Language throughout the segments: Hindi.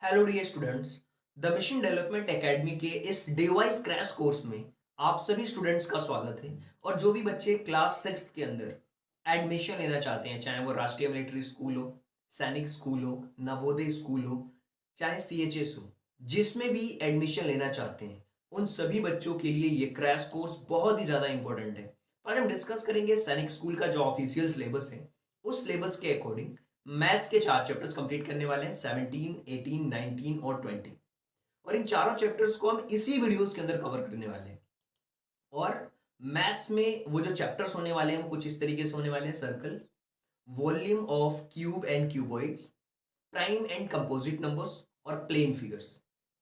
Hello dear students. The mission development academy के इस डिवाइस क्रैश कोर्स में आप सभी स्टूडेंट्स का स्वागत है। और जो भी बच्चे क्लास सिक्स के अंदर एडमिशन लेना चाहते हैं, चाहे वो राष्ट्रीय मिलिट्री स्कूल हो, सैनिक स्कूल हो, नवोदय स्कूल हो, चाहे सीएचएस हो, जिसमें भी एडमिशन लेना चाहते हैं, उन सभी बच्चों के लिए ये क्रैश कोर्स बहुत ही ज़्यादा इंपॉर्टेंट है। तो आज हम डिस्कस करेंगे सैनिक स्कूल का जो ऑफिशियल सिलेबस है, उस सिलेबस के अकॉर्डिंग मैथ्स के चार चैप्टर्स कंप्लीट करने वाले हैं, 17, 18, 19 और 20। और इन चारों चैप्टर्स को हम इसी वीडियोस के अंदर कवर करने वाले हैं। और मैथ्स में वो जो चैप्टर्स होने वाले हैं वो कुछ इस तरीके से होने वाले हैं: circle, volume of cube and cuboids, prime and composite numbers और प्लेन फिगर्स।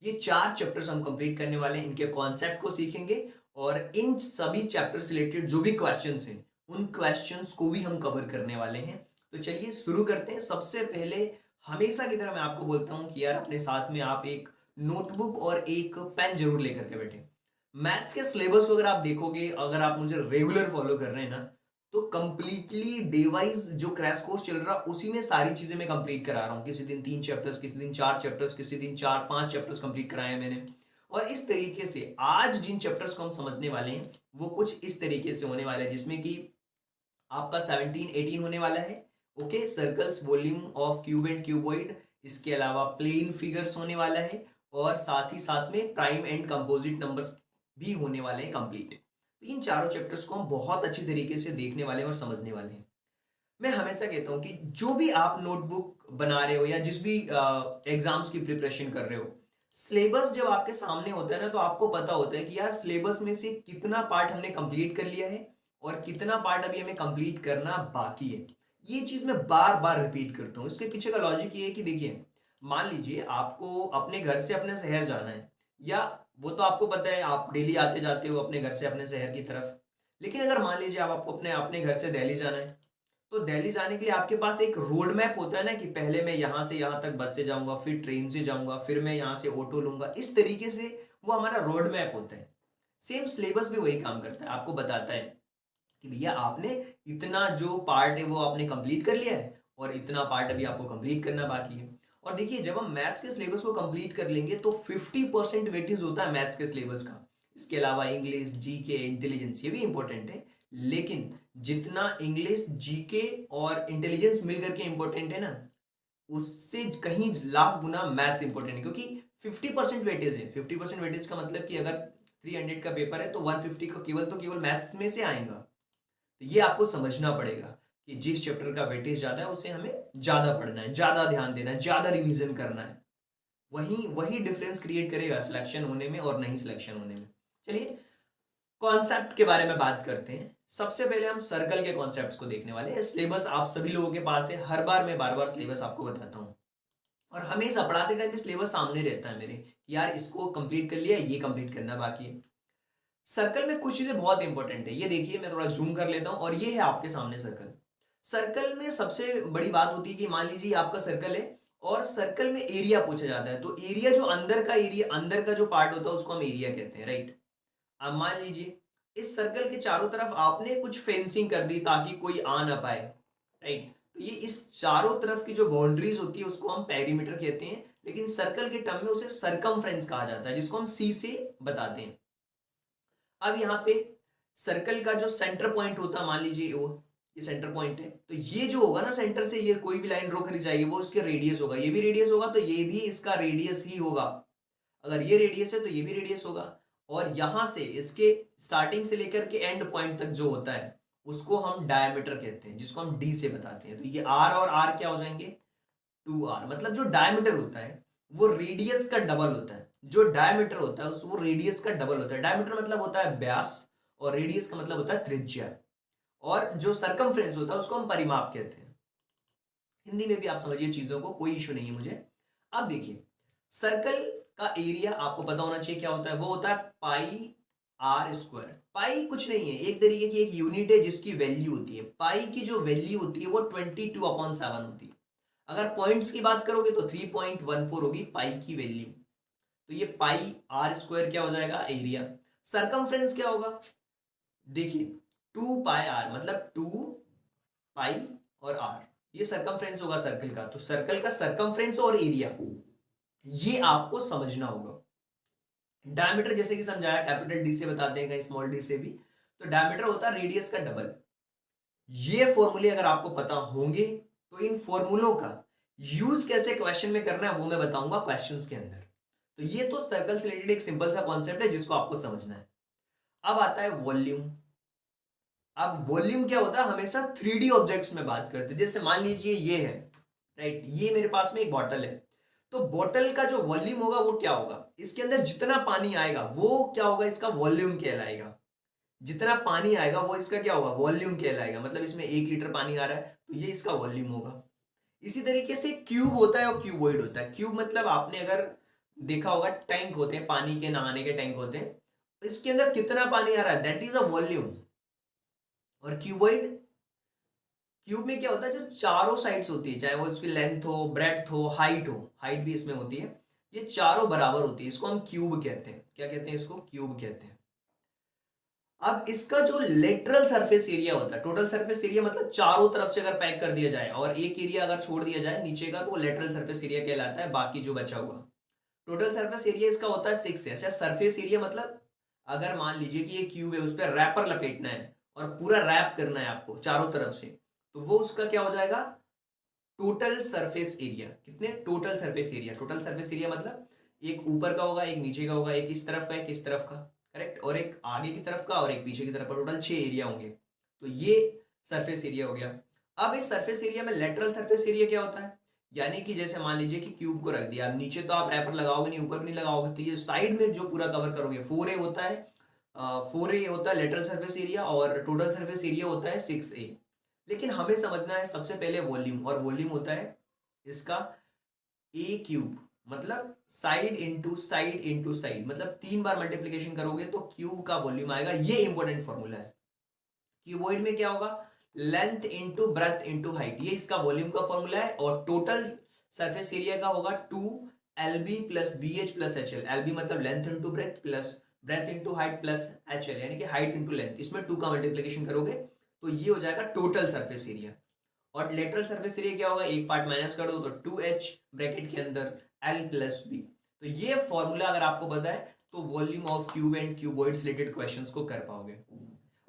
ये चार चैप्टर्स हम कंप्लीट करने वाले हैं, इनके कॉन्सेप्ट को सीखेंगे और इन सभी चैप्टर से रिलेटेड जो भी क्वेश्चंस हैं उन क्वेश्चंस को भी हम कवर करने वाले हैं। तो चलिए शुरू करते हैं। सबसे पहले हमेशा की तरह मैं आपको बोलता हूं कि यार अपने साथ में आप एक नोटबुक और एक पेन जरूर लेकर के बैठे। मैथ्स के सिलेबस को अगर आप देखोगे, अगर आप मुझे रेगुलर फॉलो कर रहे हैं ना, तो कंप्लीटली डे वाइज जो क्रैश कोर्स चल रहा उसी में सारी चीजें मैं कंप्लीट करा रहा हूँ। किसी दिन 3 चैप्टर्स, किसी दिन 4 चैप्टर्स, किसी दिन 4-5 चैप्टर्स कंप्लीट कराए हैं मैंने। और इस तरीके से आज जिन चैप्टर्स को हम समझने वाले हैं वो कुछ इस तरीके से होने वाले हैं, जिसमें कि आपका 17-18 होने वाला है। Okay, circles, volume of cube and cuboid, इसके अलावा प्लेन फिगर्स होने वाला है और साथ ही साथ में प्राइम एंड कंपोजिट नंबर्स भी होने वाले हैं कंप्लीट। तो इन चारों चैप्टर्स को हम बहुत अच्छी तरीके से देखने वाले हैं और समझने वाले हैं। मैं हमेशा कहता हूं कि जो भी आप नोटबुक बना रहे हो या जिस भी एग्जाम्स की प्रिपरेशन कर रहे हो, सिलेबस जब आपके सामने होता है ना, तो आपको पता होता है कि यार सिलेबस में से कितना पार्ट हमने कंप्लीट कर लिया है और कितना पार्ट अभी हमें कंप्लीट करना बाकी है। ये चीज मैं बार बार रिपीट करता हूँ। इसके पीछे का लॉजिक ये है कि देखिए, मान लीजिए आपको अपने घर से अपने शहर जाना है, या वो तो आपको पता है, आप डेली आते जाते हो अपने घर से अपने शहर की तरफ। लेकिन अगर मान लीजिए आप आपको अपने अपने घर से दिल्ली जाना है, तो दिल्ली जाने के लिए आपके पास एक रोड मैप होता है ना, कि पहले मैं यहां से यहां तक बस से जाऊंगा, फिर ट्रेन से जाऊंगा, फिर मैं यहां से ऑटो लूंगा। इस तरीके से वो हमारा रोड मैप होता है। सेम सिलेबस भी वही काम करता है, आपको बताता है कि भैया आपने इतना जो पार्ट है वो आपने कंप्लीट कर लिया है और इतना पार्ट अभी आपको कंप्लीट करना बाकी है। और देखिए, जब हम मैथ्स के सिलेबस को कंप्लीट कर लेंगे तो 50% वेटेज होता है मैथ्स के सिलेबस का। इसके अलावा इंग्लिश, जीके, इंटेलिजेंस, ये भी इंपॉर्टेंट है। लेकिन जितना इंग्लिश, जीके और इंटेलिजेंस मिलकर के इंपॉर्टेंट है ना, उससे कहीं लाख गुना मैथ्स इंपॉर्टेंट है। क्योंकि 50% वेटेज है। 50% वेटेज का मतलब कि अगर 300 का पेपर है तो 150 का केवल तो केवल मैथ्स में से आएगा। तो ये आपको समझना पड़ेगा कि जिस चैप्टर का वेटेज ज्यादा है उसे हमें ज्यादा पढ़ना है, ज्यादा ध्यान देना है, ज्यादा रिवीजन करना है। वही वही डिफरेंस क्रिएट करेगा सिलेक्शन होने में और नहीं सिलेक्शन होने में। चलिए कॉन्सेप्ट के बारे में बात करते हैं। सबसे पहले हम सर्कल के कॉन्सेप्ट्स को देखने वाले हैं। सिलेबस आप सभी लोगों के पास है, हर बार मैं बार बार सिलेबस आपको बताता हूँ और हमेशा पढ़ाते टाइम भी सिलेबस सामने रहता है मेरे कि यार इसको कंप्लीट कर लिया, ये कंप्लीट करना बाकी है। सर्कल में कुछ चीजें बहुत इंपॉर्टेंट है। ये देखिए, मैं थोड़ा जूम कर लेता हूं और ये है आपके सामने सर्कल। सर्कल में सबसे बड़ी बात होती है कि मान लीजिए आपका सर्कल है और सर्कल में एरिया पूछा जाता है, तो एरिया जो अंदर का एरिया, अंदर का जो पार्ट होता है उसको हम एरिया कहते हैं, राइट। अब मान लीजिए इस सर्कल के चारों तरफ आपने कुछ फेंसिंग कर दी ताकि कोई आ ना पाए, राइट। तो ये इस चारों तरफ की जो बाउंड्रीज होती है उसको हम पेरीमीटर कहते हैं, लेकिन सर्कल के टर्म में उसे सरकमफ्रेंस कहा जाता है, जिसको हम सी से बताते हैं। अब यहाँ पे सर्कल का जो सेंटर पॉइंट होता है, मान लीजिए वो ये सेंटर पॉइंट है, तो ये जो होगा ना, सेंटर से ये कोई भी लाइन ड्रॉ करी जाएगी वो इसके रेडियस होगा। ये भी रेडियस होगा तो ये भी इसका रेडियस ही होगा। अगर ये रेडियस है तो ये भी रेडियस होगा। और यहां से इसके स्टार्टिंग से लेकर के एंड पॉइंट तक जो होता है उसको हम डायमीटर कहते हैं, जिसको हम डी से बताते हैं। तो ये आर और आर क्या हो जाएंगे, 2r। मतलब जो डायमीटर होता है वो रेडियस का डबल होता है। जो डायमीटर होता है उस वो रेडियस का डबल होता है। डायमीटर मतलब होता है व्यास और रेडियस का मतलब होता है त्रिज्या। और जो सरकमफ्रेंस होता है उसको हम परिमाप कहते हैं। हिंदी में भी आप समझिए चीजों को, कोई इश्यू नहीं है मुझे। अब देखिए, सर्कल का एरिया आपको पता होना चाहिए क्या होता है। वो होता है पाई आर स्क्वायर। पाई कुछ नहीं है, एक तरीके की एक यूनिट है जिसकी वैल्यू होती है। पाई की जो वैल्यू होती है वो 22/7 होती है। अगर पॉइंट्स की बात करोगे तो 3.14 होगी पाई की वैल्यू। तो ये पाई आर स्क्वायर क्या हो जाएगा, एरिया। सरकमफ्रेंस क्या होगा, देखिए 2 पाई आर, मतलब 2 पाई और आर, ये सरकमफ्रेंस होगा सर्कल का। तो सर्कल का सरकमफ्रेंस और एरिया ये आपको समझना होगा। डायमीटर जैसे कि समझाया, कैपिटल डी से बताते हैं, कहीं स्मॉल डी से भी। तो डायमीटर होता है रेडियस का डबल। ये फॉर्मूले अगर आपको पता होंगे तो इन फॉर्मूलों का यूज कैसे क्वेश्चन में करना है वो मैं बताऊंगा क्वेश्चंस के अंदर। तो ये तो सर्कल से रिलेटेड एक सिंपल सा कॉन्सेप्ट है जिसको आपको समझना है। अब आता है वॉल्यूम। अब वॉल्यूम क्या होता है, हमेशा 3D ऑब्जेक्ट्स में बात करते हैं। जैसे मान लीजिए ये है, राइट, ये मेरे पास में एक बॉटल है। तो बॉटल का जो वॉल्यूम होगा वो क्या होगा, इसके अंदर जितना पानी आएगा वो क्या होगा, इसका वॉल्यूम कहलाएगा। जितना पानी आएगा वो इसका क्या होगा, वॉल्यूम कहलाएगा। मतलब इसमें 1 लीटर पानी आ रहा है तो ये इसका वॉल्यूम होगा। इसी तरीके से क्यूब होता है और क्यूबॉइड होता है। क्यूब मतलब आपने अगर देखा होगा, टैंक होते हैं, पानी के नहाने के टैंक होते हैं, इसके अंदर कितना पानी आ रहा है, दैट इज अ वॉल्यूम। और क्यूबॉइड, क्यूब में क्या होता है, जो चारों साइड्स होती है, चाहे वो इसकी लेंथ हो, ब्रेड्थ हो, हाइट भी इसमें होती है, ये चारों बराबर होती है, इसको हम क्यूब कहते हैं। क्या कहते हैं इसको, क्यूब कहते हैं। अब इसका जो लेटरल सरफेस एरिया होता है, टोटल सरफेस एरिया मतलब चारों तरफ से अगर पैक कर दिया जाए और एक एरिया अगर छोड़ दिया जाए नीचे का, तो वो लेटरल सरफेस एरिया कहलाता है। बाकी जो बचा हुआ टोटल सरफेस एरिया इसका होता है 6 है। अच्छा, सरफेस एरिया मतलब अगर मान लीजिए कि ये क्यूब है, उस पर रैपर लपेटना है और पूरा रैप करना है आपको चारों तरफ से, तो वो उसका क्या हो जाएगा, टोटल सरफेस एरिया। कितने, total surface area. Total surface area मतलब एक ऊपर का होगा, एक नीचे का होगा, एक इस तरफ का, एक इस तरफ का, करेक्ट, और एक आगे की तरफ का और एक पीछे की तरफ का, टोटल 6 एरिया होंगे। तो ये सरफेस एरिया हो गया। अब इस सरफेस एरिया में लेटरल सरफेस एरिया क्या होता है, यानी कि जैसे मान लीजिए कि क्यूब को रख दिया, अब नीचे तो आप रैपर लगाओगे नहीं, ऊपर भी नहीं लगाओगे, तो ये साइड में जो पूरा कवर करोगे 4A होता है। 4A होता है लेटरल सरफेस एरिया और टोटल सरफेस एरिया होता है 6A। लेकिन हमें समझना है सबसे पहले वॉल्यूम, और वॉल्यूम होता है इसका ए क्यूब। मतलब side into side into side, मतलब 3 बार मल्टीप्लीकेशन करोगे तो क्यूब का वॉल्यूम आएगा। ये इंपॉर्टेंट फॉर्मूला है। क्यूबॉइड में क्या होगा, length into breadth into height, ये इसका वॉल्यूम का फॉर्मूला है। और टोटल सरफेस एरिया का होगा 2 LB plus BH plus HL। LB मतलब length into breadth, plus breadth into height plus HL, यानी कि हाइट इंटू लेंथ। इसमें 2 का मल्टीप्लीकेशन करोगे तो ये हो जाएगा टोटल सरफेस एरिया। और लेटरल सरफेस एरिया क्या होगा, एक पार्ट माइनस कर दो तो 2H ब्रैकेट के अंदर L प्लस बी। तो ये फॉर्मूला अगर आपको पता है तो volume of cube and cuboids related questions को कर पाओगे।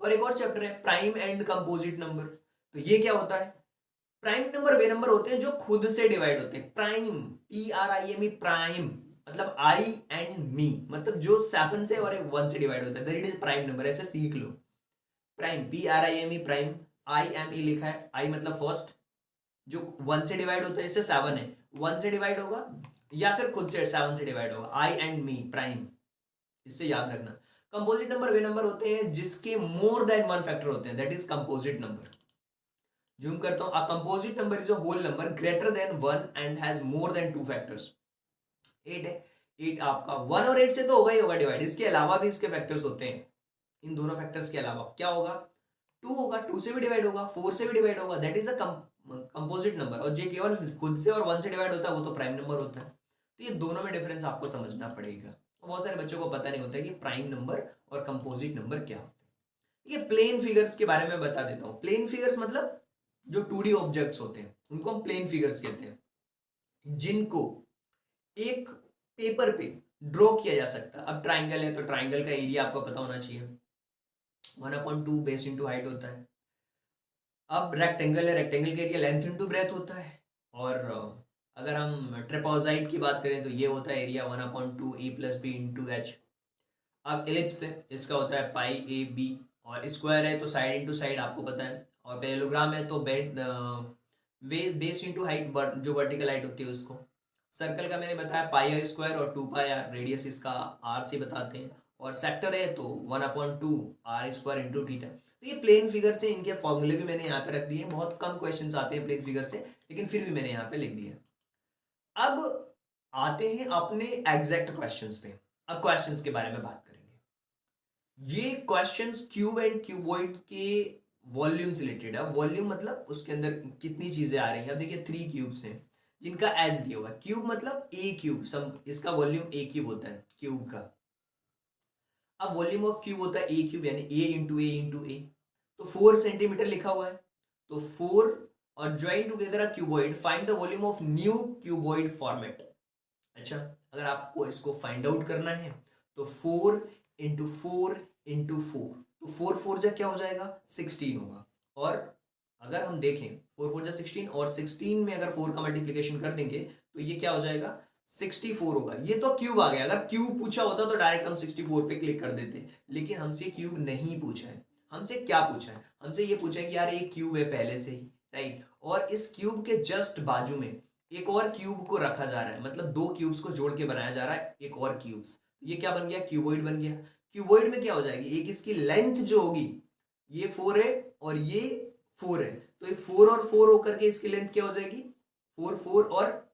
और एक और चैप्टर है प्राइम एंड कंपोजिट नंबर। तो ये क्या होता है, प्राइम नंबर वे नंबर होते हैं जो खुद से डिवाइड होते हैं। प्राइम, PRIME, प्राइम मतलब आई एंड मी, मतलब जो 7 से और एक 1 से डिवाइड होता है, दैट इज प्राइम नंबर। ऐसे सीख लो, प्राइम, PRIME, प्राइम, IME लिखा है, आई मतलब फर्स्ट, जो 1 से डिवाइड होता है, जैसे 7 है, 1 से डिवाइड होगा या फिर खुद से 7 से डिवाइड होगा, आई एंड मी, प्राइम। इससे याद रखना। कंपोजिट नंबर वे नंबर होते हैं जिसके मोर देन 1 फैक्टर होते हैं, that is composite number. Zoom करता हूं, a composite number is a whole number greater than 1 and has more than 2 factors. 8 है, 8 आपका 1 और 8 से तो होगा ही होगा डिवाइड, इसके अलावा भी इसके फैक्टर्स होते हैं। इन दोनों फैक्टर्स के अलावा क्या होगा, 2 होगा, 2 से भी डिवाइड होगा, 4 से भी डिवाइड होगा, that is a composite number. और जो केवल खुद से और 1 से डिवाइड होता है वो तो प्राइम नंबर होता है। तो ये दोनों में डिफरेंस आपको समझना पड़ेगा। बहुत सारे बच्चों को पता नहीं होता है कि प्राइम नंबर और कंपोजिट नंबर क्या होते हैं। ये प्लेन फिगर्स के बारे में बता देता हूँ। प्लेन फिगर्स मतलब जो 2D ऑब्जेक्ट्स होते हैं उनको हम प्लेन फिगर्स कहते हैं, जिनको एक पेपर पे ड्रॉ किया जा सकता है। अब ट्राइंगल है तो ट्राइंगल का एरिया आपको पता होना चाहिए, 1/2 बेस इंटू हाइट होता है। अब रेक्टेंगल है, रेक्टेंगल का एरिया लेंथ इंटू ब्रेथ होता है। और अगर हम ट्रेपोजाइड की बात करें तो ये होता है एरिया 1/2 A+B इंटू एच। अब एलिप्स है, इसका होता है πAB। और स्क्वायर है तो साइड इंटू साइड आपको पता है। और पैरेललोग्राम है तो बेस इंटू हाइट, जो वर्टिकल हाइट होती है उसको। सर्कल का मैंने बताया πr² और 2πr, रेडियस इसका r से बताते हैं। और सेक्टर है तो 1/2 r² इंटू थीटा। तो ये प्लेन फिगर से, इनके फॉर्मूले भी मैंने यहाँ पे रख दिए। बहुत कम क्वेश्चंस आते हैं प्लेन फिगर से, लेकिन फिर भी मैंने यहाँ पे लिख दिया। अब आते हैं अपने एग्जैक्ट क्वेश्चंस पे। अब क्वेश्चंस के बारे में बात करेंगे। ये क्वेश्चंस क्यूब एंड क्यूबॉइड के वॉल्यूम से रिलेटेड है। वॉल्यूम मतलब उसके अंदर कितनी चीजें आ रही हैं। अब देखिए 3 क्यूब्स हैं जिनका एज दिया हुआ है। क्यूब मतलब ए क्यूब, सम इसका वॉल्यूम ए क्यूब होता है क्यूब का। अब वॉल्यूम ऑफ क्यूब होता है ए क्यूब, यानी ए इंटू ए इंटू ए। तो 4 सेंटीमीटर लिखा हुआ है, तो 4 और join together a cuboid, find the volume of new cuboid format. अच्छा, अगर आपको इसको फाइंड आउट करना है तो 4 इंटू 4 तो 4 4 जा क्या हो जाएगा 16 होगा। और अगर हम देखें 4 4 जा 16 और 16 में अगर 4 का मल्टीप्लीकेशन कर देंगे तो ये क्या हो जाएगा 64 होगा। ये तो क्यूब आ गया, अगर क्यूब पूछा होता तो डायरेक्ट हम 64 पे क्लिक कर देते, लेकिन हमसे क्यूब नहीं पूछा है। हमसे क्या पूछा है, हमसे ये पूछा है कि यार ये क्यूब है पहले से ही, राइट, और इस क्यूब के जस्ट बाजू में एक और क्यूब को रखा जा रहा है, मतलब दो क्यूब्स को जोड़ के बनाया जा रहा है एक और क्यूब्स। ये क्या बन गया क्यूबॉइड बन गया। क्यूबॉइड में क्या हो जाएगी, एक इसकी लेंथ जो होगी ये 4 है और ये 4 है, तो ये 4 और 4 होकर के इसकी लेंथ क्या हो जाएगी 4 4, और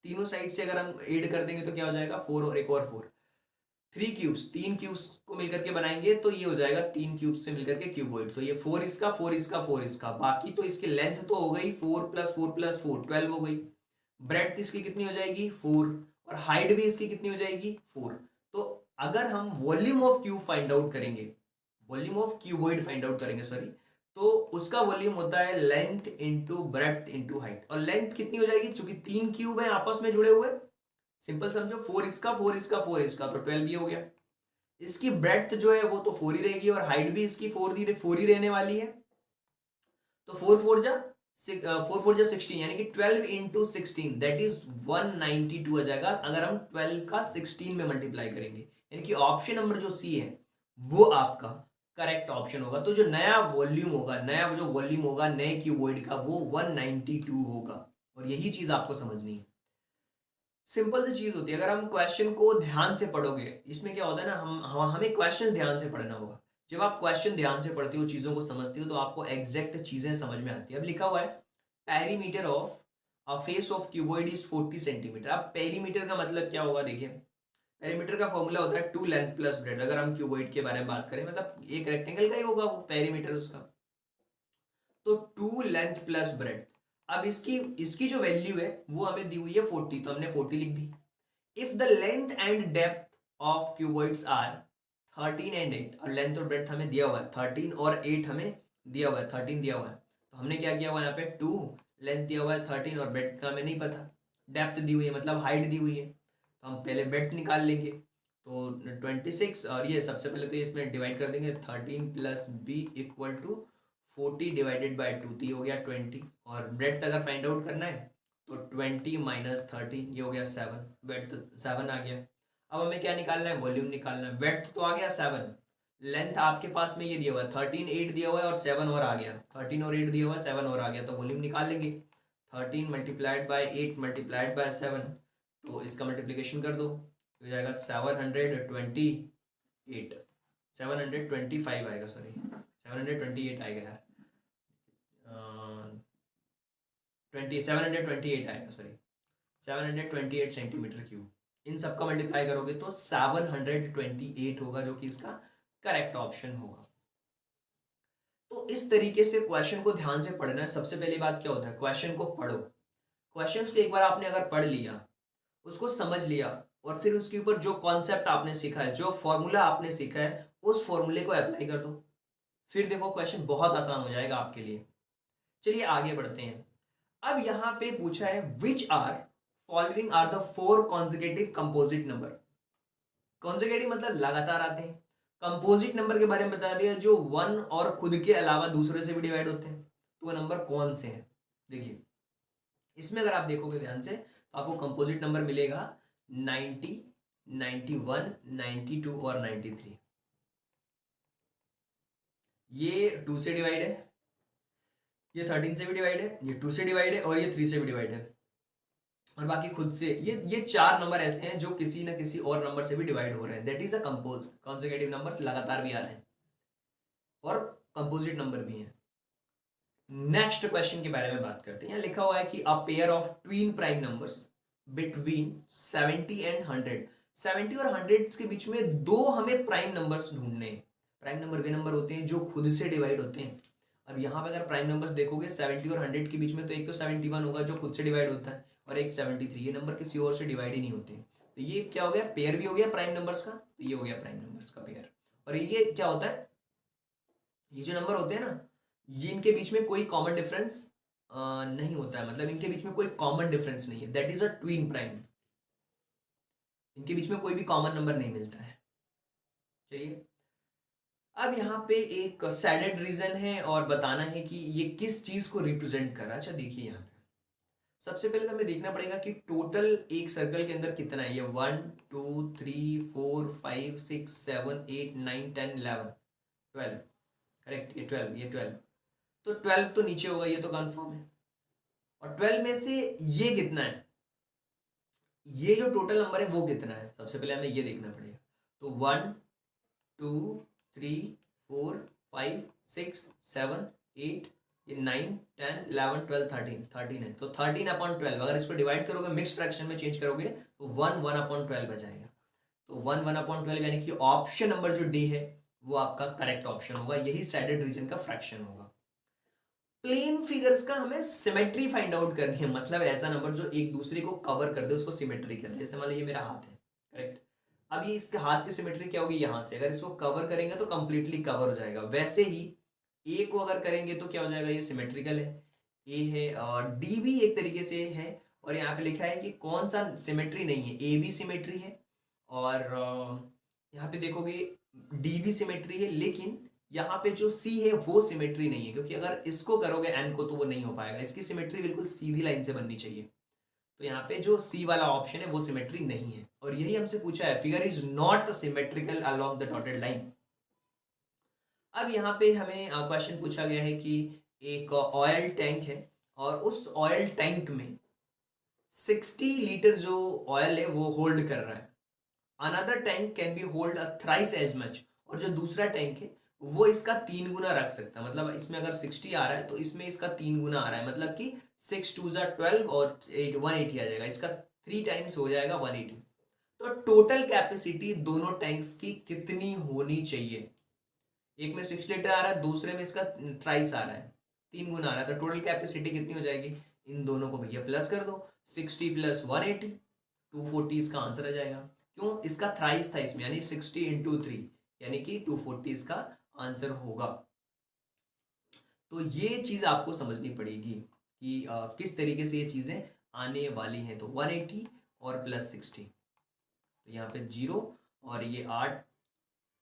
तीनों साइड से अगर हम ऐड कर देंगे तो क्या हो जाएगा 4 और एक और 4, 3 क्यूब्स, 3 क्यूब्स को मिलकर के बनाएंगे तो ये हो जाएगा 3 क्यूब्स से मिलकर के क्यूबॉइड। तो ये 4 इसका 4 इसका 4 इसका, बाकी तो इसकी लेंथ तो हो गई 4 + 4 + 4 12 हो गई। ब्रेड्थ इसकी कितनी हो जाएगी 4, और हाइट भी इसकी कितनी हो जाएगी 4। तो अगर हम volume of cube find out करेंगे, volume of cuboid find out करेंगे सॉरी, तो उसका वॉल्यूम होता है length into breadth into height. और लेंथ कितनी हो जाएगी, चूंकि 3 क्यूब है आपस में जुड़े हुए, सिंपल समझो 4 इसका 4 इसका 4 इसका तो 12 भी हो गया। इसकी ब्रेड्थ जो है वो तो 4 ही रहेगी, और हाइट भी इसकी 4 ही रहने वाली है। तो 4 4 जा 16, यानी कि 12 × 16 दैट इज 192 आ जाएगा, अगर हम 12 का 16 में मल्टीप्लाई करेंगे। यानी कि ऑप्शन नंबर जो सी है वो आपका करेक्ट ऑप्शन होगा। तो जो नया वॉल्यूम होगा, नया जो वॉल्यूम होगा नए क्यूबॉइड का वो 192 होगा। और यही चीज आपको समझनी है, सिंपल सी चीज होती है। अगर हम क्वेश्चन को ध्यान से पढ़ोगे, इसमें क्या होता है ना, हमें क्वेश्चन ध्यान से पढ़ना होगा। जब आप क्वेश्चन ध्यान से पढ़ते हो, चीजों को समझते हो, तो आपको एग्जैक्ट चीजें समझ में आती है। अब लिखा हुआ है perimeter of a face of cuboid is 40 centimetre. अब पेरीमीटर का मतलब क्या होगा, देखिए पेरीमीटर का फॉर्मूला होता है 2 लेंथ प्लस ब्रेड। अगर हम क्यूबॉइड के बारे में बात करें, मतलब एक रेक्टेंगल का ही होगा वो पेरीमीटर उसका, तो 2 लेंथ प्लस ब्रेड। अब इसकी इसकी जो वैल्यू है वो हमें दी हुई है 40, तो हमने 40 लिख दी। If the length and depth of cuboids are 13 and 8, और लेंथ और ब्रेड्थ हमें दिया हुआ है 13 और 8 हमें दिया हुआ है, 13 दिया हुआ है, तो हमने क्या किया हुआ है यहाँ पे 2, लेंथ दिया हुआ है 13 और ब्रेड्थ का हमें नहीं पता, डेप्थ दी हुई है मतलब हाइट दी हुई है, तो हम पहले ब्रेड्थ निकाल लेंगे। तो 26, और ये सबसे पहले तो इसमें डिवाइड कर देंगे 13 + b = 40 डिवाइडेड बाई 2, तो ये हो गया 20। और ब्रेड्थ अगर फाइंड आउट करना है तो 20 - 13 ये हो गया 7, वेट 7 आ गया। अब हमें क्या निकालना है, वॉल्यूम निकालना है। वेट तो आ गया 7, लेंथ आपके पास में ये दिया हुआ है 13 8 दिया हुआ है और 7 और आ गया, 13 और 8 दिया हुआ है 7 और आ गया, तो वॉल्यूम निकाल लेंगे। 13 × 8 × 7, तो इसका मल्टीप्लिकेशन कर दो, हो जाएगा 728, 725 आएगा, सॉरी 728 आएगा यार, 728 आएगा, सॉरी 728 सेंटीमीटर क्यूब। इन सबका मल्टीप्लाई करोगे तो 728 होगा, जो कि इसका करेक्ट ऑप्शन होगा। तो इस तरीके से क्वेश्चन को ध्यान से पढ़ना है। सबसे पहली बात क्या होता है, क्वेश्चन को पढ़ो। क्वेश्चंस को एक बार आपने अगर पढ़ लिया, उसको समझ लिया, और फिर उसके ऊपर जो कॉन्सेप्ट आपने सीखा है, जो फॉर्मूला आपने सीखा है, उस फॉर्मूले को अप्लाई कर दो, फिर देखो क्वेश्चन बहुत आसान हो जाएगा आपके लिए। चलिए आगे बढ़ते हैं। अब यहां पे पूछा है which are following are the 4 consecutive composite number. Consecutive मतलब लगातार आते हैं। कंपोजिट नंबर के बारे में बता दिया, जो 1 और खुद के अलावा दूसरे से भी डिवाइड होते हैं। तो वो नंबर कौन से हैं, देखिए इसमें अगर आप देखोगे ध्यान से तो आपको कंपोजिट नंबर मिलेगा 90, 91, 92 और 93। ये 2 से डिवाइड है, ये 13 से भी डिवाइड है, ये 2 से डिवाइड है, और ये 3 से भी डिवाइड है, और बाकी खुद से। ये 4 नंबर ऐसे हैं जो किसी ना किसी और नंबर से भी डिवाइड हो रहे हैं, that is a compose consecutive numbers, लगातार भी आ रहे हैं, और कंपोजिट नंबर भी हैं। नेक्स्ट क्वेश्चन के बारे में बात करते हैं। यहाँ लिखा हुआ है कि a pair of twin prime numbers between 70 and 100, 70 और 100 के बीच में दो हमें प्राइम नंबर्स ढूंढने हैं। प्राइम नंबर वे नंबर होते हैं जो खुद से डिवाइड होते हैं। अब यहाँ पे अगर प्राइम नंबर्स देखोगे 70 और 100 के बीच में, तो एक तो 71 होगा जो खुद से डिवाइड होता है, और एक 73, ये नंबर किसी और से डिवाइड ही नहीं होते। तो ये क्या हो गया, पेयर भी हो गया प्राइम नंबर्स का, तो ये हो गया प्राइम नंबर्स का पेयर। और ये क्या होता है, ये जो नंबर होते हैं ना, ये इनके बीच में कोई कॉमन डिफरेंस नहीं होता है, मतलब इनके बीच में कोई कॉमन डिफरेंस नहीं है, that is a twin prime. इनके बीच में कोई भी कॉमन नंबर नहीं मिलता है। चलिए, अब यहाँ पे एक सैडेड रीजन है और बताना है कि ये किस चीज को रिप्रेजेंट कर रहा है। अच्छा देखिए, यहाँ पे सबसे पहले तो हमें देखना पड़ेगा कि टोटल एक सर्कल के अंदर कितना है। ये 1 2 3 4 5 6 7 8 9 10 11 12। करेक्ट, ये 12, ये 12। तो 12 तो नीचे होगा, ये तो कंफर्म है। और 12 में से ये कितना है, ये जो टोटल नंबर है वो कितना है, सबसे पहले हमें ये देखना पड़ेगा। तो 1 2 3 4 5 6 7 8, ये 9 10 11 12 13, 13 है। तो 13/12, अगर इसको डिवाइड करोगे, मिक्स फ्रैक्शन में चेंज करोगे, तो 1 1/12 बचाएगा। तो 1 1/12 यानी कि ऑप्शन नंबर जो डी है वो आपका करेक्ट ऑप्शन होगा। यही सैडेड रीजन का फ्रैक्शन होगा। प्लेन फिगर्स का हमें सिमेट्री फाइंड आउट करनी है, मतलब ऐसा नंबर जो एक दूसरे को कवर कर दे, उसको सिमेट्री कर दे। जैसे मान लो ये मेरा हाथ है, करेक्ट। अब ये इसके हाथ की सिमेट्री क्या होगी, यहां से अगर इसको कवर करेंगे तो कंप्लीटली कवर हो जाएगा। वैसे ही ए को अगर करेंगे तो क्या हो जाएगा, ये सिमेट्रिकल है। ए है और डी भी एक तरीके से है। और यहाँ पे लिखा है कि कौन सा सिमेट्री नहीं है, ए भी सिमेट्री है और यहाँ पे देखोगे डी भी सिमेट्री है, लेकिन यहाँ पे जो सी है वो सिमेट्री नहीं है, क्योंकि अगर इसको करोगे एन को तो वो नहीं हो पाएगा। इसकी सिमेट्री बिल्कुल सीधी लाइन से बननी चाहिए। तो यहाँ पे जो सी वाला ऑप्शन है वो सिमेट्री नहीं है। और यही हमसे पूछा है, figure is not symmetrical along the dotted line. अब यहाँ पे हमें क्वेश्चन पूछा गया है कि एक ऑयल टैंक है और उस ऑयल टैंक में 60 लीटर जो ऑयल है वो होल्ड कर रहा है। Another tank can be hold a thrice as much. और जो दूसरा टैंक है वो इसका 3 गुना रख सकता है। मतलब इसमें अगर 60 आ रहा है तो इसमें इसका 3 गुना आ रहा है, मतलब कि 6 2 12 और 180 आ जाएगा। इसका 3 टाइम्स हो जाएगा 180। तो टोटल कैपेसिटी दोनों टैंक्स की कितनी होनी चाहिए। एक में 6 लीटर आ रहा है, दूसरे में इसका थ्राइस आ रहा है, 3 गुना आ रहा है। तो टोटल कैपेसिटी कितनी हो जाएगी, इन दोनों को भैया प्लस कर दो। 60 + 180, 240 इसका आंसर आ जाएगा। क्यों, इसका थ्राइस था इसमें, यानी 60 × 3, यानी कि 240 इसका आंसर होगा। तो ये चीज आपको समझनी पड़ेगी कि किस तरीके से ये चीजें आने वाली हैं। तो 180 और +60, तो यहाँ पे 0 और ये 8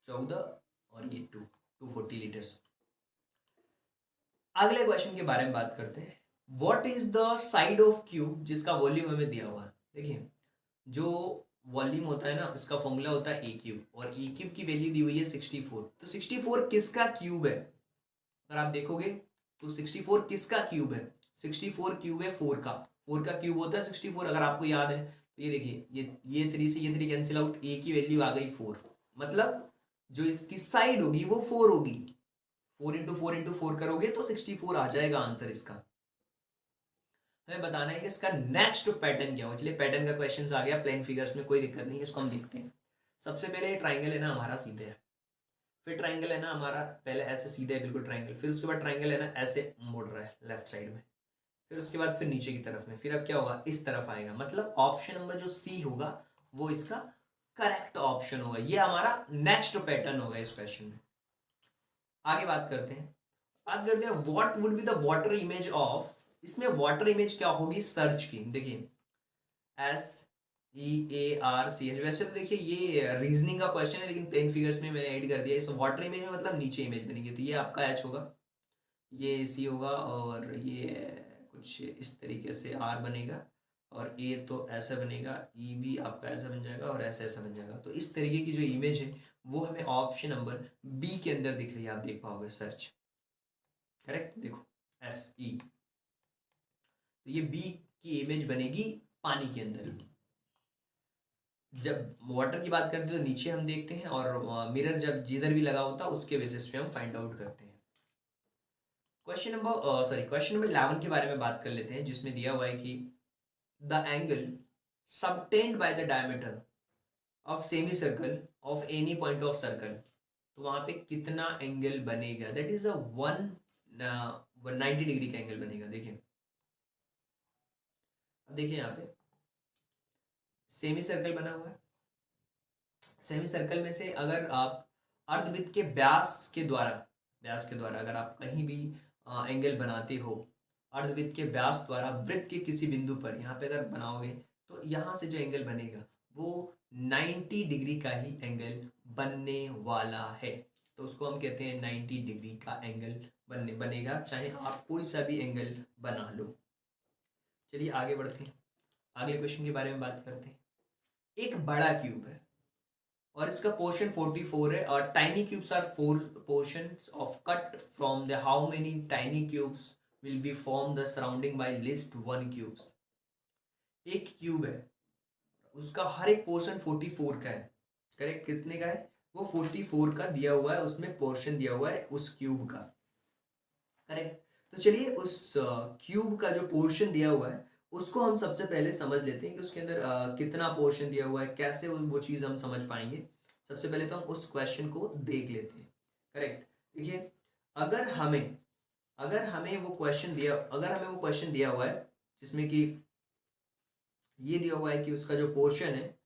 14 और ये 240 लीटर्स। अगले क्वेश्चन के बारे में बात करते हैं। What is the side of cube जिसका वॉल्यूम हमें दिया हुआ है। देखिए, जो वॉल्यूम होता है ना, उसका फॉर्मूला होता है ए क्यूब, और ए क्यूब की वैल्यू दी हुई है 64। तो 64 किसका क्यूब है, अगर आप देखोगे तो 64 किसका क्यूब है, 64 क्यूब है 4 का। 4 का क्यूब होता है 64, अगर आपको याद है तो ये देखिए, ये 3 से ये 3 कैंसिल आउट, ए की वैल्यू आ गई 4। मतलब जो इसकी साइड होगी वो 4 होगी। 4 × 4 × 4 करोगे तो 64 आ जाएगा आंसर इसका। हमें बताना है कि इसका नेक्स्ट पैटर्न क्या हो। चलिए, पैटर्न का क्वेश्चन आ गया प्लेन फिगर्स में, कोई दिक्कत नहीं, इसको हम देखते हैं। सबसे पहले ट्राइंगल है ना हमारा सीधे है, फिर ट्राइंगल है ना हमारा पहले ऐसे सीधे है बिल्कुल ट्राइंगल, फिर उसके बाद ट्राइंगल है ना ऐसे मुड़ रहा है लेफ्ट साइड में, फिर उसके बाद फिर नीचे की तरफ में, फिर अब क्या होगा, इस तरफ आएगा। मतलब ऑप्शन नंबर जो सी होगा वो इसका करेक्ट ऑप्शन होगा। ये हमारा नेक्स्ट पैटर्न होगा इस क्वेश्चन में। आगे बात करते हैं, what would be the water image of. इसमें वाटर इमेज क्या होगी, सर्च की। देखिए, SEARCH, वैसे तो देखिए ये रीजनिंग का क्वेश्चन है, लेकिन प्लेन फिगर्स में मैंने ऐड कर दिया। इस वाटर इमेज में मतलब नीचे इमेज बनेगी, तो ये आपका एच होगा, ये सी होगा, और ये कुछ इस तरीके से आर बनेगा, और ए तो ऐसा बनेगा, ई भी आपका ऐसा बन जाएगा, और ऐसा ऐसा बन जाएगा। तो इस तरीके की जो इमेज है वो हमें ऑप्शन नंबर बी के अंदर दिख रही है, आप देख पाओगे, सर्च। करेक्ट, देखो, SE। तो ये बी की इमेज बनेगी पानी के अंदर। जब वाटर की बात करते हैं तो नीचे हम देखते हैं, और मिरर जब जिधर भी लगा होता है उसके बेसिस पे हम फाइंड आउट करते हैं। क्वेश्चन नंबर 11 के बारे में बात कर लेते हैं, जिसमें दिया हुआ है कि the angle subtend by the diameter of semi circle of any point of circle. तो वहां पे कितना एंगल बनेगा, दैट इज अ 190 डिग्री का एंगल बनेगा। देखिए, अब देखिए यहाँ पे सेमी सर्कल बना हुआ है। सेमी सर्कल में से अगर आप अर्धवृत्त के व्यास के द्वारा अगर आप कहीं भी एंगल बनाते हो, अर्धवृत्त के व्यास द्वारा वृत्त के किसी बिंदु पर यहाँ पे अगर बनाओगे, तो यहाँ से जो एंगल बनेगा वो 90 डिग्री का ही एंगल बनने वाला है। तो उसको हम कहते हैं 90 डिग्री का एंगल बनेगा, चाहे आप कोई सा भी एंगल बना लो। चलिए आगे बढ़ते हैं, अगले क्वेश्चन के बारे में बात करते हैं। एक बड़ा क्यूब है और इसका पोर्शन 44 है और tiny cubes are 4 portions of cut from the how many tiny cubes will be form the surrounding by list 1 cubes. एक क्यूब है, उसका हर एक पोर्शन 44 का है। करेक्ट, कितने का है? वो 44 का दिया हुआ है, उसमें पोर्शन दिया हुआ है उस क्यूब का। करेक्ट। तो चलिए उस क्यूब का जो पोर्शन दिया हुआ है उसको हम सबसे पहले समझ लेते हैं कि उसके अंदर कितना पोर्शन दिया हुआ है, कैसे वो चीज़ हम समझ पाएंगे। सबसे पहले तो हम उस क्वेश्चन को देख लेते हैं। करेक्ट। देखिए, अगर हमें अगर हमें वो क्वेश्चन दिया हुआ है जिसमें कि ये दिया हुआ है कि उसका जो पोर्शन है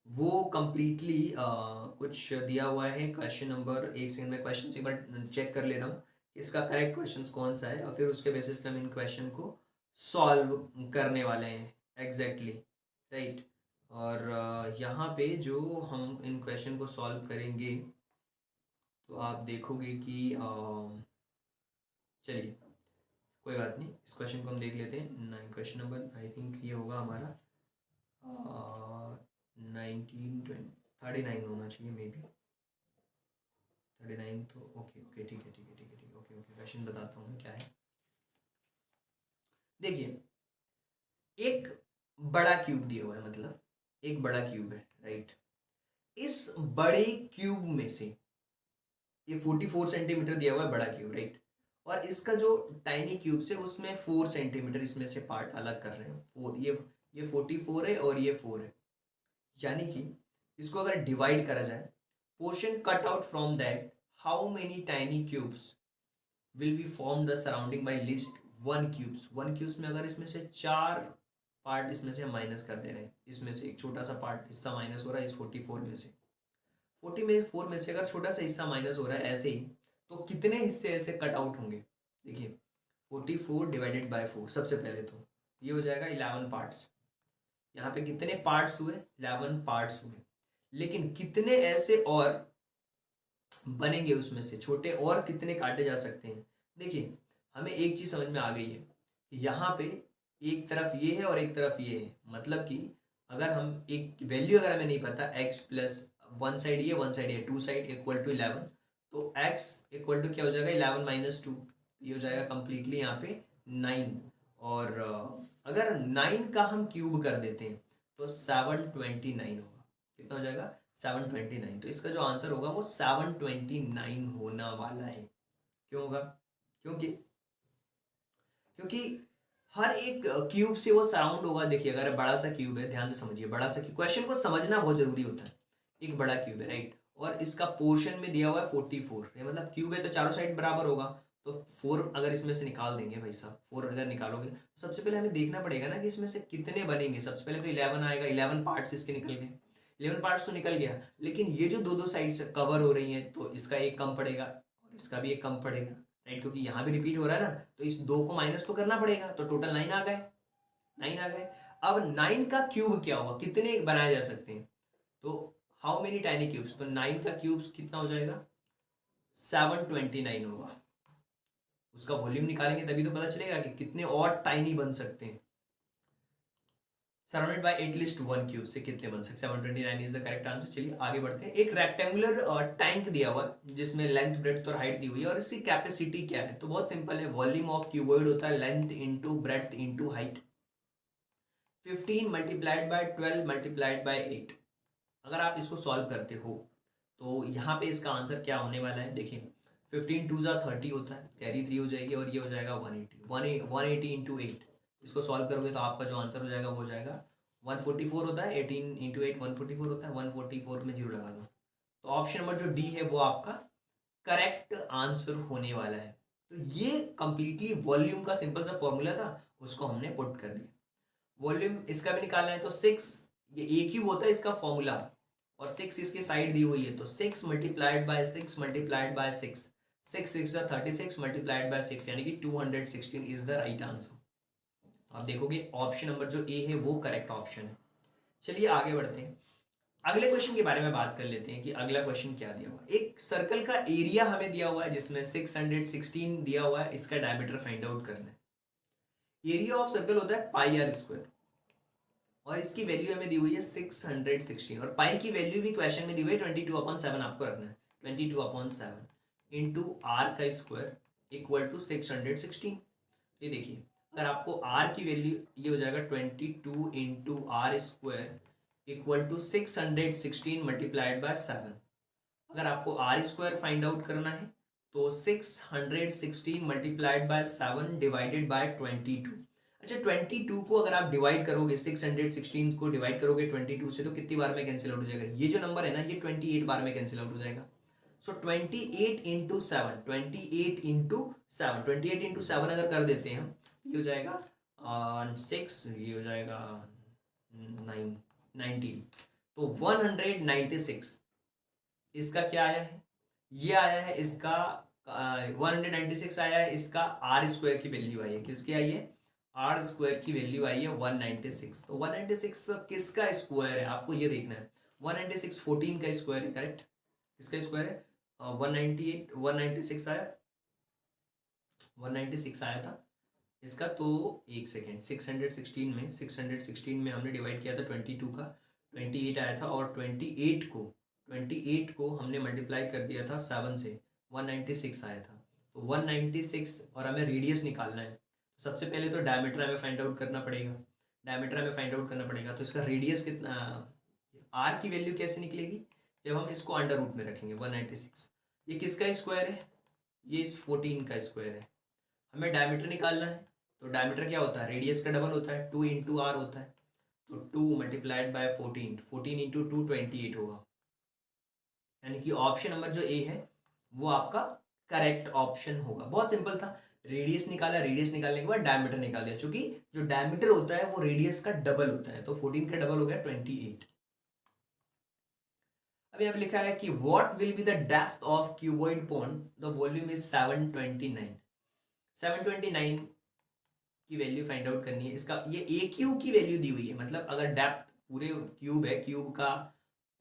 वो कंप्लीटली कुछ दिया हुआ है। क्वेश्चन नंबर, एक सेकंड में क्वेश्चन एक बार चेक कर ले रहा हूँ इसका करेक्ट क्वेश्चन कौन सा है, और फिर उसके बेसिस पे हम इन क्वेश्चन को सॉल्व करने वाले हैं। Exactly, right. और यहाँ पे जो हम इन क्वेश्चन को सॉल्व करेंगे तो आप देखोगे कि चलिए कोई बात नहीं, इस क्वेश्चन को हम देख लेते हैं। 9 क्वेश्चन नंबर आई थिंक ये होगा हमारा 39 होना चाहिए मे बी। 39 तो ओके ओके, ठीक है ठीक है ठीक है ठीक है, ओके ओके, क्वेश्चन बताता हूँ मैं क्या है। देखिए, एक बड़ा क्यूब दिया हुआ है, मतलब एक बड़ा क्यूब है, राइट। इस बड़े क्यूब में से ये 44 सेंटीमीटर दिया हुआ है, बड़ा क्यूब, राइट। और इसका जो टाइनी क्यूब से उसमें 4 सेंटीमीटर इसमें से पार्ट अलग कर रहे हैं। 4, ये 44 है और ये 4 है। यानी कि इसको अगर डिवाइड करा जाए, portion cut out from that how many tiny cubes will be form the surrounding by list 1 cubes. 1 cubes में अगर इसमें से 4 पार्ट इसमें से माइनस कर दे रहे हैं, इसमें से एक छोटा सा पार्ट हिस्सा माइनस हो रहा है इस 44 में से, 44 में से अगर छोटा सा हिस्सा माइनस हो रहा है ऐसे ही, तो कितने हिस्से ऐसे कट आउट होंगे? देखिए, 44 डिवाइडेड बाय 4, सबसे पहले तो ये हो जाएगा 11 पार्ट्स। यहाँ पे कितने पार्ट्स हुए? 11 पार्ट्स हुए। लेकिन कितने ऐसे और बनेंगे उसमें से, छोटे और कितने काटे जा सकते हैं? देखिए, हमें एक चीज समझ में आ गई है, यहाँ पे एक तरफ ये है और एक तरफ ये है। मतलब कि अगर हम एक वैल्यू, अगर हमें नहीं पता, x प्लस वन साइड ये वन साइड ये, टू साइड इक्वल टू 11, तो x इक्वल टू क्या हो जाएगा? 11 माइनस 2, ये हो जाएगा कंप्लीटली यहाँ पे 9। और अगर 9 का हम क्यूब कर देते हैं तो 729 होगा। कितना हो जाएगा? 729। तो इसका जो आंसर होगा वो 729 होना वाला है। क्यों होगा? क्योंकि क्योंकि हर एक क्यूब से वो सराउंड होगा। देखिए, अगर बड़ा सा क्यूब है, ध्यान से समझिए, बड़ा सा क्वेश्चन को समझना बहुत जरूरी होता है। एक बड़ा क्यूब है, राइट, और इसका पोर्शन में दिया हुआ है 44 है, मतलब क्यूब है तो चारों साइड बराबर होगा। तो 4 अगर इसमें से निकाल देंगे भाई साहब, 4 अगर निकालोगे तो सबसे पहले हमें देखना पड़ेगा ना कि इसमें से कितने बनेंगे। सबसे पहले तो 11 आएगा, 11 पार्ट्स इसके निकल गए, 11 पार्ट्स तो निकल गया, लेकिन ये जो दो दो साइड से कवर हो रही हैं तो इसका एक कम पड़ेगा और इसका भी एक कम पड़ेगा, राइट, क्योंकि यहाँ भी रिपीट हो रहा है ना, तो इस 2 को माइनस तो करना पड़ेगा। तो टोटल 9 आ गए, 9 आ गए। अब 9 का क्यूब क्या होगा, कितने बनाए जा सकते हैं? तो हाउ मेनी टाइनी क्यूब्स, तो 9 का क्यूब्स कितना हो जाएगा? 729 होगा। उसका वॉल्यूम निकालेंगे तभी तो पता चलेगा कि कितने और टाइनी बन सकते हैं। सराउंडेड बाय एटलीस्ट 1 क्यूब से कितने बन सकते हैं? 729 इज द करेक्ट आंसर। चलिए आगे बढ़ते हैं। एक रेक्टेंगुलर टैंक दिया हुआ है जिसमें लेंथ, ब्रेड्थ और हाइट दी हुई है, और इसकी कैपेसिटी क्या है? तो बहुत सिंपल है, वॉल्यूम ऑफ क्यूबॉइड होता है length into breadth into height. 15 multiplied by 12 multiplied by 8। अगर आप इसको सॉल्व करते हो तो यहाँ पे इसका आंसर क्या होने वाला है? देखिए, 15 टू ज़ा 30 होता है, कैरी 3 हो जाएगी और ये हो जाएगा 180। 180 इंटू 8, इसको सॉल्व करोगे तो आपका जो आंसर हो जाएगा वो हो जाएगा 144 होता है। 18 इंटू 8 144 होता है, 144 में जीरो लगा दो। तो ऑप्शन नंबर जो डी है वो आपका करेक्ट आंसर होने वाला है। तो ये कंप्लीटली वॉल्यूम का सिंपल सा फॉर्मूला था, उसको हमने पुट कर दिया। वॉल्यूम इसका भी निकालना है तो 6, ये ए क्यूब होता है इसका फॉर्मूला, और 6 इसके साइड दी हुई है, तो 6 multiplied by 6 multiplied by 6, 6 6 36 multiplied by 6, यानी कि 216 इज द राइट आंसर। आप देखोगे ऑप्शन नंबर जो ए है वो करेक्ट ऑप्शन है। चलिए आगे बढ़ते हैं। अगले क्वेश्चन के बारे में बात कर लेते हैं कि अगला क्वेश्चन क्या दिया हुआ है। एक सर्कल का एरिया हमें दिया हुआ है जिसमें 616 दिया हुआ है, इसका डायमीटर फाइंड आउट करना है। एरिया ऑफ सर्कल होता है पाई आर स्क्वायर और इसकी वैल्यू हमें दी हुई है 616 और पाई की वैल्यू भी क्वेश्चन में दी हुई है 22/7 आपको रखना है। 22/7 इंटू आर का स्क्वायर इक्वल टू 616। ये देखिए अगर आपको आर की वैल्यू ये हो जाएगा 22 into R square equal to 616 multiplied by 7। अगर आपको आर स्क्वायर फाइंड आउट करना है तो 616 मल्टीप्लाइड बाय 7 डिवाइडेड बाय 22। अच्छा 22 को अगर आप डिवाइड करोगे 616 को डिवाइड करोगे 22 से तो कितनी बार में कैंसिल आउट हो जाएगा, ये जो नंबर है ना ये 28 बार में कैंसिल आउट हो जाएगा। सो 28 इंटू 7, 28 इंटू 7 अगर कर देते हैं हम ये हो जाएगा 6, ये हो जाएगा 19 तो 196। इसका क्या आया है, ये आया है इसका 196 आया है, इसका आर स्क्वायर की वैल्यू आई है, किसकी आई है, आर स्क्वायर की वैल्यू आई है 196। तो 196 किसका स्क्वायर है आपको ये देखना है। 196 14 का स्क्वायर है, करेक्ट। किसका स्क्वायर है 198, 196 आया, 196 आया था इसका। तो एक सेकेंड 616 में हमने डिवाइड किया था 22 का, 28 आया था और 28 को हमने मल्टीप्लाई कर दिया था 7 से, 196 आया था। तो 196 और हमें रेडियस निकालना है। तो सबसे पहले तो डायमीटर हमें फाइंड आउट करना पड़ेगा, तो इसका रेडियस कितना, आर की वैल्यू कैसे निकलेगी जब हम इसको अंडर रूट में रखेंगे 196। ये किसका स्क्वायर है, ये इस 14 का स्क्वायर है। हमें डायमीटर निकालना है तो डायमीटर क्या होता है, रेडियस का डबल होता है, 2 इंटू आर होता है। तो 2 मल्टीप्लाइड बाय 14 इंटू 2 28 होगा। यानी कि ऑप्शन नंबर जो ए है वो आपका करेक्ट ऑप्शन होगा। बहुत सिंपल था, रेडियस निकाला, रेडियस निकालने के बाद डायमीटर निकाल दिया, क्योंकि जो डायमीटर होता है वो रेडियस का डबल होता है। तो 14 का डबल हो गया 28। अब यहाँ पे लिखा है कि what will be the depth of cuboid pond, the volume is 729। 729 की वैल्यू फाइंड आउट करनी है। इसका ये ए क्यूब की वैल्यू दी हुई है, मतलब अगर डेप्थ पूरे क्यूब है, क्यूब का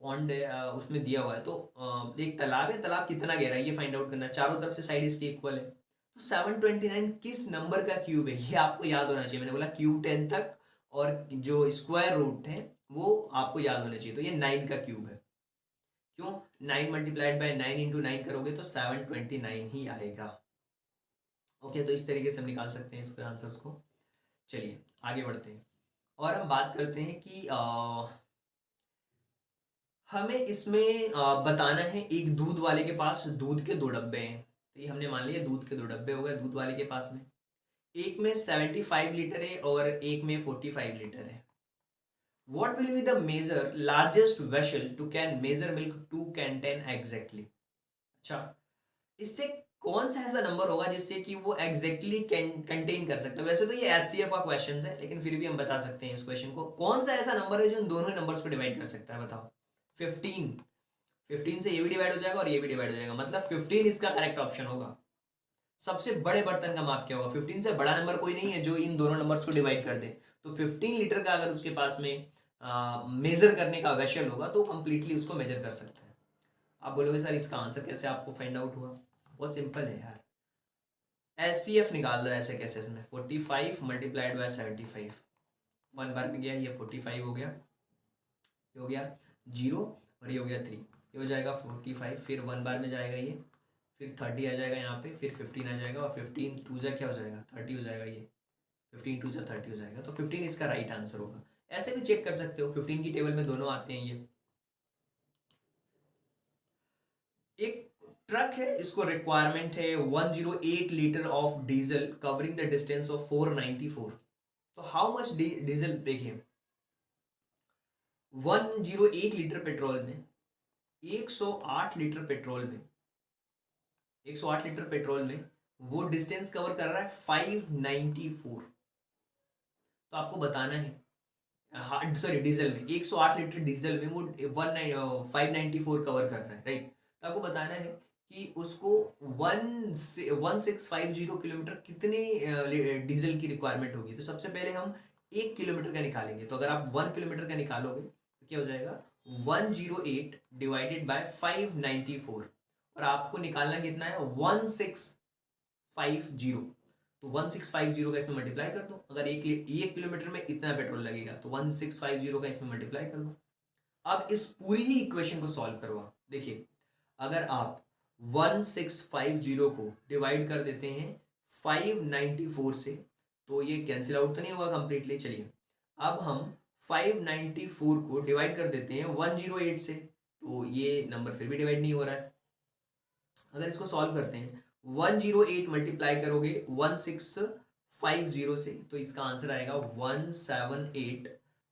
पॉन्ड है उसमें दिया हुआ है, तो एक तालाब है, तालाब कितना गहरा है ये फाइंड आउट करना है, चारों तरफ से साइड इसकी इक्वल है। तो 729 किस नंबर का क्यूब है ये आपको याद होना चाहिए। मैंने बोला क्यूब 10 तक और जो स्क्वायर रूट है वो आपको याद होना चाहिए। तो ये 9 का क्यूब है। क्यों, 9 मल्टीप्लाइड बाय 9 इंटू 9 करोगे तो 729 ही आएगा। ओके, तो इस तरीके से हम निकाल सकते हैं इसके आंसर्स को। चलिए आगे बढ़ते हैं और हम बात करते हैं कि हमें इसमें बताना है, एक दूध वाले के पास दूध के 2 डब्बे हैं। तो ये हमने मान लिया दूध के 2 डब्बे हो गए दूध वाले के पास में। एक में 75 लीटर है और एक में 45 लीटर है। What will be the measure largest vessel to can measure milk to contain exactly? अच्छा, इससे कौन सा ऐसा नंबर होगा जिससे कि वो एग्जैक्टली कंटेन कर सकता है। वैसे तो ये एचसीएफ का क्वेश्चन है लेकिन फिर भी हम बता सकते हैं इस क्वेश्चन को। कौन सा ऐसा नंबर है जो इन दोनों नंबर्स को डिवाइड कर सकता है, बताओ। 15, 15 से ये भी डिवाइड हो जाएगा और ये भी डिवाइड हो जाएगा, मतलब 15 इसका करेक्ट ऑप्शन होगा। सबसे बड़े बर्तन का माप क्या होगा, 15 से बड़ा नंबर कोई नहीं है जो इन दोनों नंबर्स को डिवाइड कर दे। तो 15 लीटर का अगर उसके पास में मेजर करने का वेसल होगा तो कंप्लीटली उसको मेजर कर सकता है। आप बोलोगे सर इसका आंसर कैसे आपको फाइंड आउट हुआ, बहुत सिंपल है यार, एचसीएफ निकाल दो। ऐसे कैसे, इसमें 45 मल्टीप्लाइड बाय 75, 1 बार में गया ये 45 हो गया, ये हो गया 0 और ये हो गया 3, ये हो जाएगा 45, फिर 1 बार में जाएगा ये, फिर 30 आ जाएगा यहाँ पे, फिर 15 आ जाएगा और 15 टू जा क्या हो जाएगा 30 हो जाएगा, ये 15 टू जा 30 हो जाएगा। तो 15 इसका राइट आंसर होगा। ऐसे भी चेक कर सकते हो, 15 की टेबल में दोनों आते हैं। ये एक ट्रक है, इसको रिक्वायरमेंट है 108 litre of diesel covering the distance of 494। तो हाउ मच डीजल, देखिए 108 लीटर पेट्रोल में 108 लीटर पेट्रोल में 108 लीटर पेट्रोल में वो डिस्टेंस कवर कर रहा है 594। तो आपको बताना है, सॉरी डीजल में 108 लीटर डीजल में वो 594 कवर कर रहा है, राइट। तो आपको बताना है कि उसको 1650 किलोमीटर कितने डीजल की रिक्वायरमेंट होगी। तो सबसे पहले हम 1 किलोमीटर का निकालेंगे। तो अगर आप 1 किलोमीटर का निकालोगे तो क्या हो जाएगा 108 डिवाइडेड बाय 594, और आपको निकालना कितना है 1650। तो 1650 का इसमें मल्टीप्लाई कर दो, अगर एक किलोमीटर में इतना पेट्रोल लगेगा तो 1650 का इसमें मल्टीप्लाई कर दो। अब इस पूरी ही इक्वेशन को सॉल्व करो आप। देखिए अगर आप 1650 को डिवाइड कर देते हैं 594 से तो ये कैंसिल आउट तो नहीं होगा कंप्लीटली। चलिए अब हम 594 को डिवाइड कर देते हैं 108 से, तो ये नंबर फिर भी डिवाइड नहीं हो रहा है। अगर इसको सॉल्व करते हैं 108 मल्टीप्लाई करोगे 1650 से तो इसका आंसर आएगा 178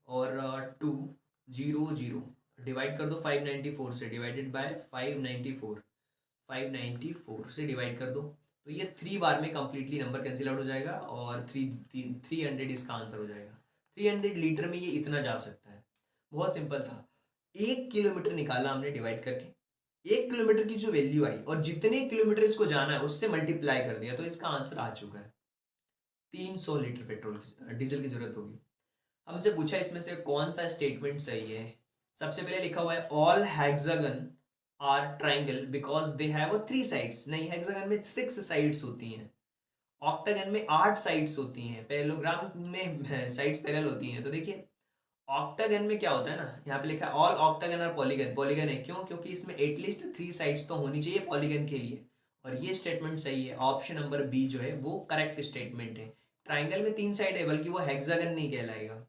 और 200। डिवाइड कर दो 594 से, डिवाइडेड बाय 594 से डिवाइड कर दो, तो ये 3 बार में कंप्लीटली नंबर कैंसिल आउट हो जाएगा और 300 इसका आंसर हो जाएगा। 300 लीटर में ये इतना जा सकता है। बहुत सिंपल था, 1 किलोमीटर निकाला हमने डिवाइड करके, 1 किलोमीटर की जो वैल्यू आई और जितने किलोमीटर इसको जाना है उससे मल्टीप्लाई कर दिया, तो इसका आंसर आ चुका है 300 लीटर पेट्रोल डीजल की जरूरत होगी। हमसे पूछा इसमें से कौन सा स्टेटमेंट सही है। सबसे पहले लिखा हुआ है all hexagon are triangle because they have 3 sides. नहीं, हेक्सागन में 6 साइड्स होती हैं, ऑक्टागन में 8 साइड्स होती हैं, पैरेललोग्राम में साइड्स पैरेलल होती हैं। तो देखिए ऑक्टागन में क्या होता है ना, यहाँ पे लिखा है ऑल ऑक्टागन और पॉलीगन। पॉलीगन है क्यों, क्योंकि इसमें एटलीस्ट 3 साइड्स तो होनी चाहिए पॉलीगन के लिए, और ये स्टेटमेंट सही है। ऑप्शन नंबर बी जो है वो करेक्ट स्टेटमेंट है। ट्राइंगल में 3 साइड है, बल्कि वो हेक्सागन नहीं कहलाएगा,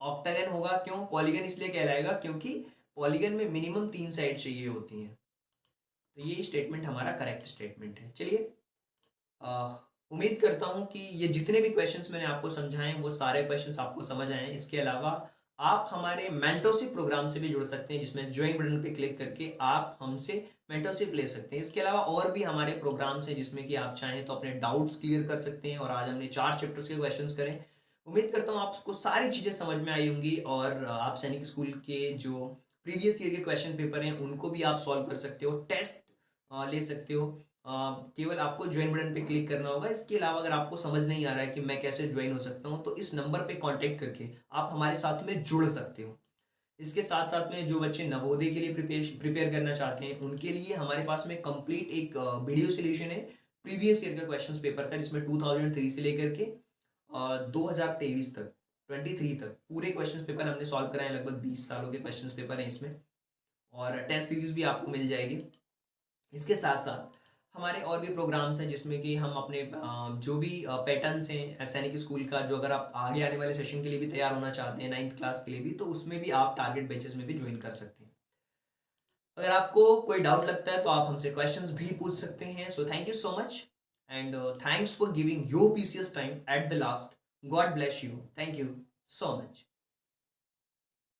ऑक्टागन होगा। क्यों, पॉलीगन इसलिए कहलाएगा क्योंकि पॉलीगन में मिनिमम 3 साइड चाहिए होती हैं। तो ये स्टेटमेंट हमारा करेक्ट स्टेटमेंट है। चलिए उम्मीद करता हूं कि ये जितने भी क्वेश्चंस मैंने आपको समझाए वो सारे क्वेश्चंस आपको समझ आए हैं। इसके अलावा आप हमारे मेंटरशिप प्रोग्राम से भी जुड़ सकते हैं, जिसमें ज्वाइन बटन पे क्लिक करके आप हमसे मेंटरशिप ले सकते हैं। इसके अलावा और भी हमारे प्रोग्राम्स हैं जिसमें कि आप चाहें तो अपने डाउट्स क्लियर कर सकते हैं, और आज हमने 4 चैप्टर्स के क्वेश्चंस करें। उम्मीद करता हूँ आपको सारी चीज़ें समझ में आई होंगी, और आप सैनिक स्कूल के जो प्रीवियस ईयर के क्वेश्चन पेपर हैं उनको भी आप सॉल्व कर सकते हो, टेस्ट ले सकते हो। केवल आपको ज्वाइन बटन पे क्लिक करना होगा। इसके अलावा अगर आपको समझ नहीं आ रहा है कि मैं कैसे ज्वाइन हो सकता हूँ, तो इस नंबर पे कांटेक्ट करके आप हमारे साथ में जुड़ सकते हो। इसके साथ साथ में जो बच्चे नवोदय के लिए प्रिपेयर करना चाहते हैं उनके लिए हमारे पास में कंप्लीट एक वीडियो सोल्यूशन है प्रीवियस ईयर का क्वेश्चन पेपर का, जिसमें 2003 से लेकर के 2023 तक 23 तक पूरे क्वेश्चन पेपर हमने सॉल्व कराए। लगभग 20 सालों के क्वेश्चन पेपर हैं इसमें, और टेस्ट सीरीज भी आपको मिल जाएगी। इसके साथ साथ हमारे और भी प्रोग्राम्स हैं जिसमें कि हम अपने जो भी पैटर्न्स हैं सैनिक स्कूल का, जो अगर आप आगे आने वाले सेशन के लिए भी तैयार होना चाहते हैं 9th क्लास के लिए भी, तो उसमें भी आप टारगेट बैचेस में भी ज्वाइन कर सकते हैं। अगर आपको कोई डाउट लगता है तो आप हमसे क्वेश्चंस भी पूछ सकते हैं। So thank you so much, and thanks for giving your precious time at the last. God bless you, thank you so much.